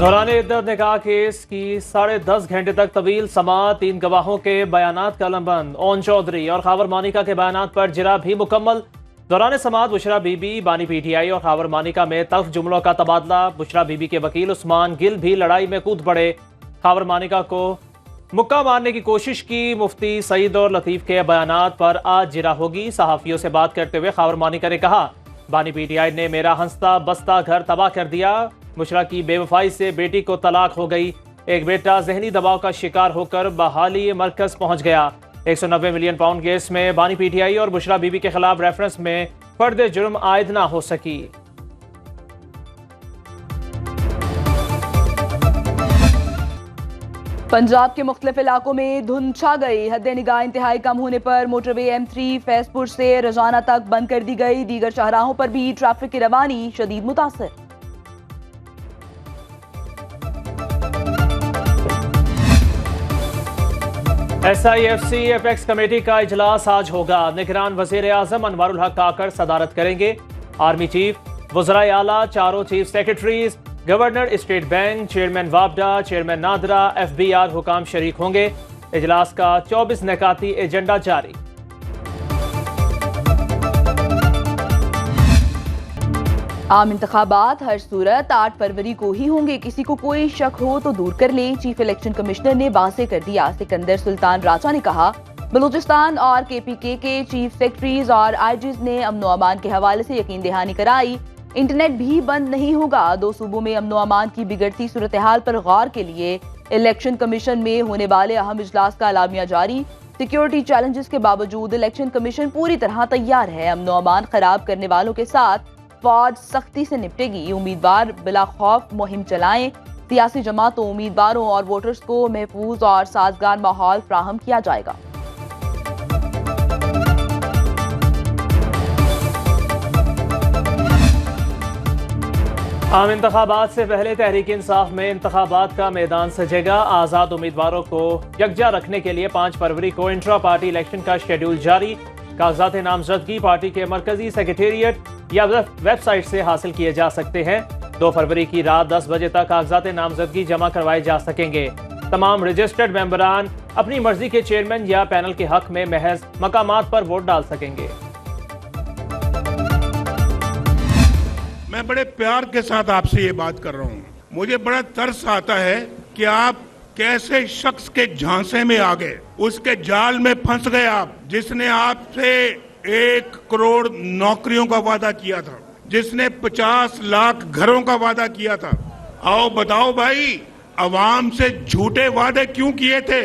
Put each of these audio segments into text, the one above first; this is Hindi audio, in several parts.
दौरान इद्दत निकाह केस की 10.5 घंटे तक तवील समाअत, 3 गवाहों के बयानात कलमबंद। ओन चौधरी और खावर मानिका के बयानात पर जिरा भी मुकम्मल। दौरान समाअत बुशरा बीबी, बानी पीटीआई और खावर मानिका में तल्ख जुमलों का तबादला। बुशरा बीबी के वकील उस्मान गिल भी लड़ाई में कूद पड़े। खावर मानिका को मुक्का मारने की कोशिश की। मुफ्ती सईद और लतीफ के बयानात पर आज जिरा होगी। सहाफियों से बात करते हुए खावर मानिका ने कहा, बानी पीटीआई ने मेरा हंसता बसता घर तबाह कर दिया। बुशरा की बेवफाई से बेटी को तलाक हो गई। एक बेटा जहनी दबाव का शिकार होकर बहाली मरकज पहुंच गया। 190 मिलियन पाउंड केस में बानी पीटीआई और बुशरा बीबी के खिलाफ रेफरेंस में फर्द जुर्म आयद ना हो सकी। पंजाब के मुख्तलिफ इलाकों में धुंध छा गई। हद निगाह इंतहाई कम होने पर मोटरवे M3 फैजपुर से रजाना तक बंद कर दी गई। दीगर शाहराहों पर भी ट्रैफिक की रवानी शदीद मुतासर। SIFC एपेक्स कमेटी का इजलास आज होगा। निगरान वजीर आजम अनवारुल हक काकर सदारत करेंगे। आर्मी चीफ, वज़राए आला, चारों chief secretaries, governor state bank, chairman वापडा, चेयरमैन नादरा, FBR हुकाम शरीक होंगे। इजलास का 24 निकाती एजेंडा जारी। आम इंतखाबात हर सूरत 8 फरवरी को ही होंगे। किसी को कोई शक हो तो दूर कर ले। चीफ इलेक्शन कमिश्नर ने वाज़ेह कर दिया। सिकंदर सुल्तान राजा ने कहा, बलूचिस्तान और KPK के चीफ सेक्रेटरीज और IGs ने अमन व अमान के हवाले से यकीन दहानी कराई। इंटरनेट भी बंद नहीं होगा। 2 सूबों में अमन व अमान की बिगड़ती सूरत हाल पर गौर के लिए इलेक्शन कमीशन में होने वाले अहम इजलास का अलामिया जारी। सिक्योरिटी चैलेंजेस के बावजूद इलेक्शन कमीशन पूरी तरह तैयार है। अमन व अमान खराब करने वालों के साथ फौज सख्ती से निपटेगी। उम्मीदवार बिला खौफ मुहिम चलाएं। सियासी जमातों, उम्मीदवारों और वोटर्स को महफूज और साजगार माहौल फ्राहम किया जाएगा। आम इंतखाबात से पहले तहरीक इंसाफ में इंतखाबात का मैदान सजेगा। आज़ाद उम्मीदवारों को यकजा रखने के लिए 5 फरवरी को इंट्रा पार्टी इलेक्शन का शेड्यूल जारी। कागजात नामजदगी पार्टी के मरकजी सेक्रेटेरिएट या वेबसाइट से हासिल किए जा सकते हैं। 2 फरवरी की रात 10 बजे तक कागजात नामजदगी जमा करवाए जा सकेंगे। तमाम रजिस्टर्ड मेंबरान अपनी मर्जी के चेयरमैन या पैनल के हक में महज मकामात पर वोट डाल सकेंगे। मैं बड़े प्यार के साथ आपसे ये बात कर रहा हूँ। मुझे बड़ा तरस आता है कि आप कैसे शख्स के झांसे में आ गए, उसके जाल में फंस गए आप, जिसने आपसे 1 करोड़ नौकरियों का वादा किया था, जिसने 50 लाख घरों का वादा किया था। आओ बताओ भाई, अवाम से झूठे वादे क्यों किए थे?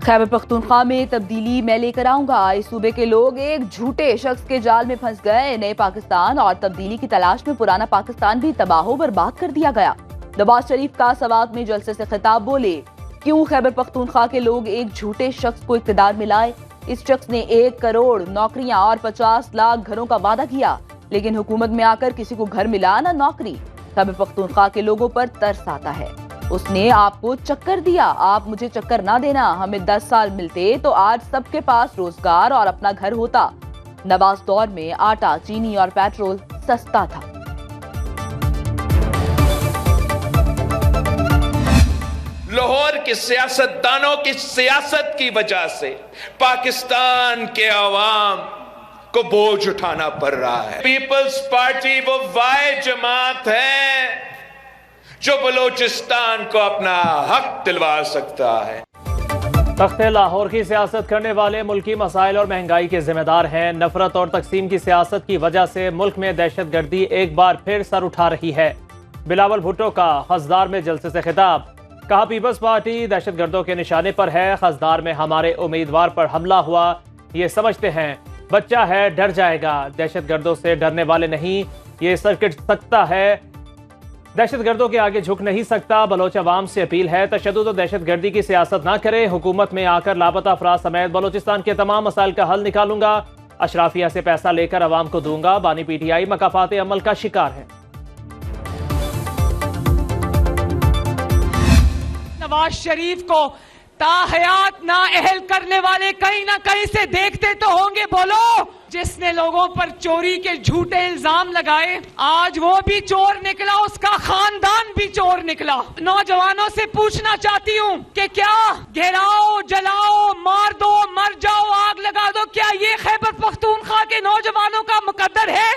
खैबर पख्तूनख्वा में तब्दीली मैं लेकर आऊंगा। इस सूबे के लोग एक झूठे शख्स के जाल में फंस गए। नए पाकिस्तान और तब्दीली की तलाश में पुराना पाकिस्तान भी तबाहो बर्बाद कर दिया गया। नवाज शरीफ का सवात में जलसे से खिताब बोले, क्यों खैबर पख्तूनख्वा के लोग एक झूठे शख्स को इख्तिदार में लाए? इस शख्स ने 1 करोड़ नौकरियां और 50 लाख घरों का वादा किया, लेकिन हुकूमत में आकर किसी को घर मिला ना नौकरी। खैबर पख्तूनख्वा के लोगों पर तरस आता है। उसने आपको चक्कर दिया, आप मुझे चक्कर ना देना। हमें 10 साल मिलते तो आज सबके पास रोजगार और अपना घर होता। नवाज दौर में आटा, चीनी और पेट्रोल सस्ता था। लाहौर के सियासतदानों की सियासत की वजह से पाकिस्तान के अवाम को बोझ उठाना पड़ रहा है। पीपल्स पार्टी वो वाहिद जमात है जो बलूचिस्तान को अपना हक दिलवा सकता है। तख्ते लाहौर की सियासत करने वाले मुल्की मसाइल और महंगाई के जिम्मेदार हैं। नफरत और तकसीम की सियासत की वजह से मुल्क में दहशतगर्दी एक बार फिर सर उठा रही है। बिलावल भुट्टो का हसदार में जलसे से खिताब, कहा पीपल्स पार्टी दहशतगर्दों के निशाने पर है। हसदार में हमारे उम्मीदवार पर हमला हुआ, ये समझते हैं बच्चा है डर जाएगा। दहशतगर्दों से डरने वाले नहीं, ये सर्किट सकता है, दहशतगर्दों के आगे झुक नहीं सकता। बलोच अवाम से अपील है, तशद्दुद और दहशतगर्दी की सियासत ना करें। हुकूमत में आकर लापता अफराद समेत बलोचिस्तान के तमाम मसाइल का हल निकालूंगा। अशराफिया से पैसा लेकर अवाम को दूंगा। बानी PTI मकाफात अमल का शिकार है। नवाज शरीफ को ताहयात ना अहल करने वाले कहीं ना कहीं से देखते तो होंगे। बोलो, जिसने लोगों पर चोरी के झूठे इल्जाम लगाए आज वो भी चोर निकला, उसका खानदान भी चोर निकला। नौजवानों से पूछना चाहती हूँ कि क्या घेराओ, जलाओ, मार दो, मर जाओ, आग लगा दो, क्या ये खैबर पख्तूनख्वा के नौजवानों का मुकद्दर है?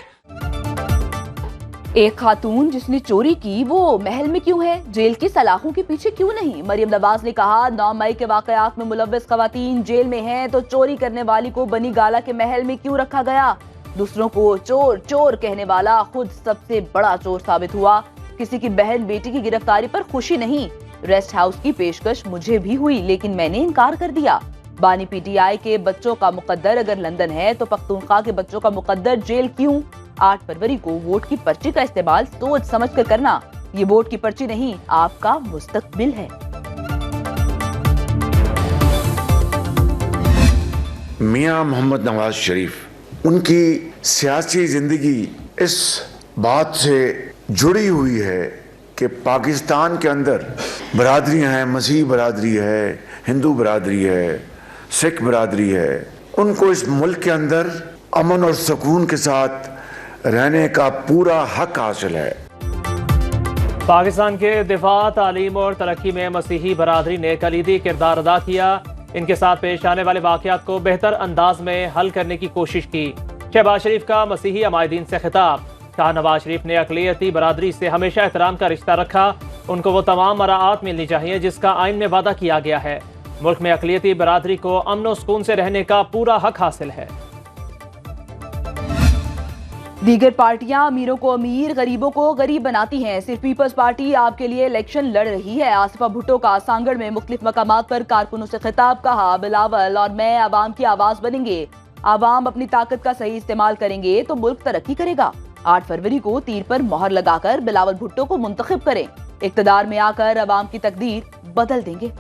एक खातून जिसने चोरी की वो महल में क्यों है, जेल की सलाखों के पीछे क्यों नहीं? मरियम नवाज ने कहा 9 मई के वाकयात में मुलव्वस खवातीन जेल में हैं तो चोरी करने वाली को बनी गाला के महल में क्यों रखा गया? दूसरों को चोर चोर कहने वाला खुद सबसे बड़ा चोर साबित हुआ। किसी की बहन बेटी की गिरफ्तारी पर खुशी नहीं। रेस्ट हाउस की पेशकश मुझे भी हुई लेकिन मैंने इनकार कर दिया। बानी पीटीआई के बच्चों का मुकद्दर अगर लंदन है तो पख्तूनख्वा के बच्चों का मुकद्दर जेल क्यों? 8 फरवरी को वोट की पर्ची का इस्तेमाल सोच समझ कर करना। ये वोट की पर्ची नहीं, आपका मुस्तकबिल है। मियां मोहम्मद नवाज शरीफ, उनकी सियासी जिंदगी इस बात से जुड़ी हुई है कि पाकिस्तान के अंदर बरादरियां हैं, मसीह बरादरी है, हिंदू बरादरी है, सिख बरादरी है। उनको इस मुल्क के अंदर अमन और सुकून के साथ रहने का पूरा हक हासिल है। पाकिस्तान के दिफा, तालीम और तरक्की में मसीही बरादरी ने कलीदी किरदार अदा किया। इनके साथ पेश आने वाले वाक़यात को बेहतर अंदाज में हल करने की कोशिश की। शहबाज शरीफ का मसीही अमायदीन से खिताब। कहा नवाज शरीफ ने अक़लियती बरादरी से हमेशा एहतराम का रिश्ता रखा। उनको वो तमाम मराआत मिलनी चाहिए जिसका आइन में वादा किया गया है। मुल्क में अक़लियती बरादरी को अमन और सुकून से रहने का पूरा हक हासिल है। दीगर पार्टियां अमीरों को अमीर, गरीबों को गरीब बनाती हैं। सिर्फ पीपल्स पार्टी आपके लिए इलेक्शन लड़ रही है। आसिफा भुट्टो का सांगड़ में मुख्तलिफ मकामात पर कारकुनों से खिताब। कहा बिलावल और मैं आवाम की आवाज बनेंगे। आवाम अपनी ताकत का सही इस्तेमाल करेंगे तो मुल्क तरक्की करेगा। 8 फरवरी को तीर पर मोहर लगाकर बिलावल भुट्टो को मुंतखब करें। इक्तदार में आकर आवाम की तकदीर बदल देंगे।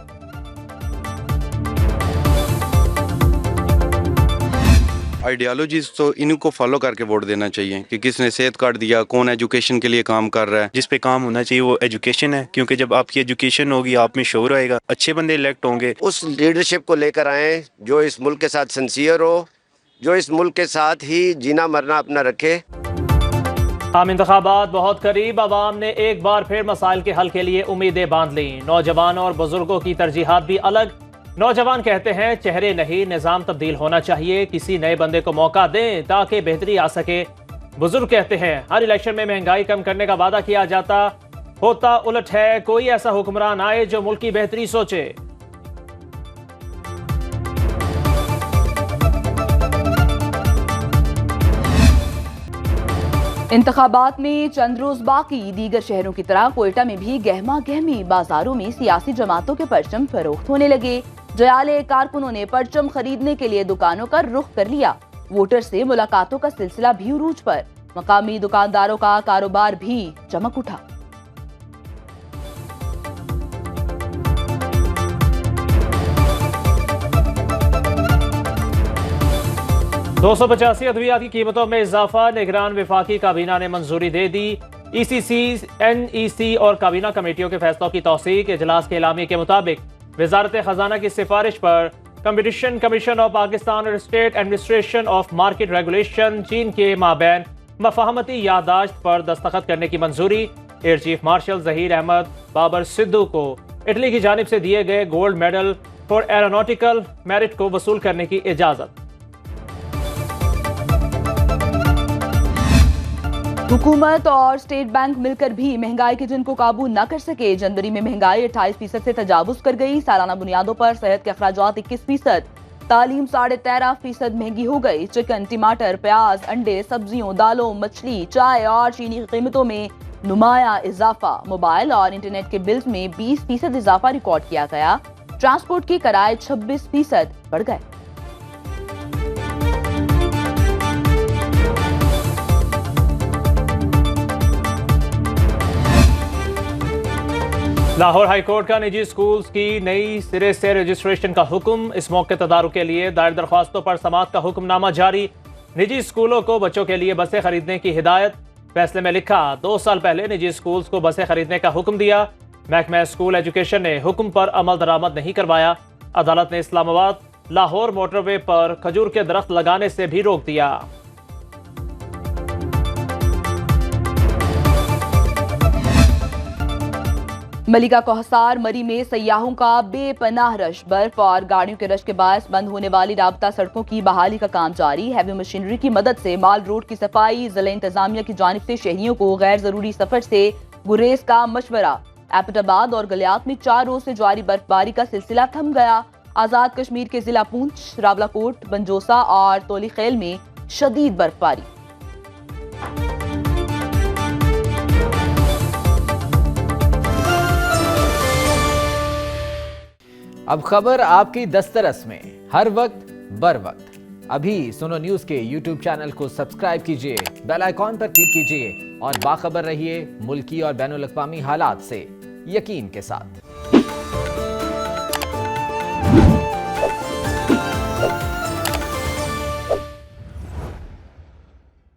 आइडियोलॉजीज तो इनको फॉलो करके वोट देना चाहिए कि किसने सेहत कार्ड दिया, कौन एजुकेशन के लिए काम कर रहा है। जिस पे काम होना चाहिए वो एजुकेशन है, क्योंकि जब आपकी एजुकेशन होगी आप में शऊर आएगा, अच्छे बंदे इलेक्ट होंगे। उस लीडरशिप को लेकर आए जो इस मुल्क के साथ सिंसियर हो, जो इस मुल्क के साथ ही जीना मरना अपना रखे। आम इंतखाबात बहुत करीब। आवाम ने एक बार फिर मसाइल के हल के लिए उम्मीदें बांध ली। नौजवानों और बुजुर्गों की तरजीहात भी अलग। नौजवान कहते हैं चेहरे नहीं, निजाम तब्दील होना चाहिए। किसी नए बंदे को मौका दें ताकि बेहतरी आ सके। बुजुर्ग कहते हैं हर इलेक्शन में महंगाई कम करने का वादा किया जाता, होता उलट है। कोई ऐसा हुक्मरान आए जो मुल्क की बेहतरी सोचे। इंतखाबात में चंद रोज बाकी। दीगर शहरों की तरह कोयटा में भी गहमा गहमी। बाजारों में सियासी जमातों के परचम फरोख्त होने लगे। जयाले कारकुनों ने परचम खरीदने के लिए दुकानों का रुख कर लिया। वोटर से मुलाकातों का सिलसिला भी उरूज पर। मकामी दुकानदारों का कारोबार भी चमक उठा। $285 अद्वियात की कीमतों में इजाफा। निगरान विफाकी काबीना ने मंजूरी दे दी। ECC, NEC और काबीना कमेटियों के फैसलों की तौसीक। इजलास के एलामिया के मुताबिक वजारत खजाना की सिफारिश पर कंपटीशन कमीशन ऑफ पाकिस्तान और state administration of market regulation चीन के माबैन मफाहमती यादाश्त पर दस्तखत करने की मंजूरी। Air chief marshal Zaheer Ahmed Babar Sidhu को इटली की जानिब से दिए गए gold medal for aeronautical merit को वसूल करने की इजाजत। हुकूमत और स्टेट बैंक मिलकर भी महंगाई के जिनको काबू न कर सके। जनवरी में महंगाई 28% से तजावुज कर गई। सालाना बुनियादों पर सेहत के अखराजात 21%, तालीम 13.5% महंगी हो गई। चिकन, टमाटर, प्याज, अंडे, सब्जियों, दालों, मछली, चाय और चीनी की कीमतों में नुमाया इजाफा। मोबाइल और इंटरनेट के बिल्स में 20% इजाफा रिकॉर्ड किया गया। ट्रांसपोर्ट के किराए 26% बढ़ गए। लाहौर हाईकोर्ट का निजी स्कूल्स की नई सिरे से रजिस्ट्रेशन का हुक्म। इस मौके तदारुक के लिए दायर दरख्वास्तों पर समाअत का हुक्मनामा जारी। निजी स्कूलों को बच्चों के लिए बसें खरीदने की हिदायत। फैसले में लिखा 2 साल पहले निजी स्कूल्स को बसें खरीदने का हुक्म दिया। महकमा स्कूल एजुकेशन ने हुक्म पर अमल दरामद नहीं करवाया। अदालत ने इस्लामाबाद लाहौर मोटरवे पर खजूर के दरख्त लगाने से भी रोक दिया। मलिका को हिसार मरी में सयाहों का बेपनाह रश। बर्फ और गाड़ियों के रश के बायस बंद होने वाली राबता सड़कों की बहाली का काम जारी। हैवी मशीनरी की मदद से माल रोड की सफाई। जिला इंतजामिया की जानिब से शहरियों को गैर जरूरी सफर से गुरेज का मशवरा। एबटाबाद और गलियात में 4 रोज से जारी बर्फबारी का सिलसिला थम गया। आजाद कश्मीर के जिला पूंछ, रावलाकोट, बंजोसा और तोलीखेल में शदीद बर्फबारी। अब खबर आपकी दस्तरस में, हर वक्त बर वक्त। अभी सुनो न्यूज के YouTube चैनल को सब्सक्राइब कीजिए, बेल आइकॉन पर क्लिक कीजिए और बाखबर रहिए मुल्की और बैनुल अक़वामी हालात से यकीन के साथ।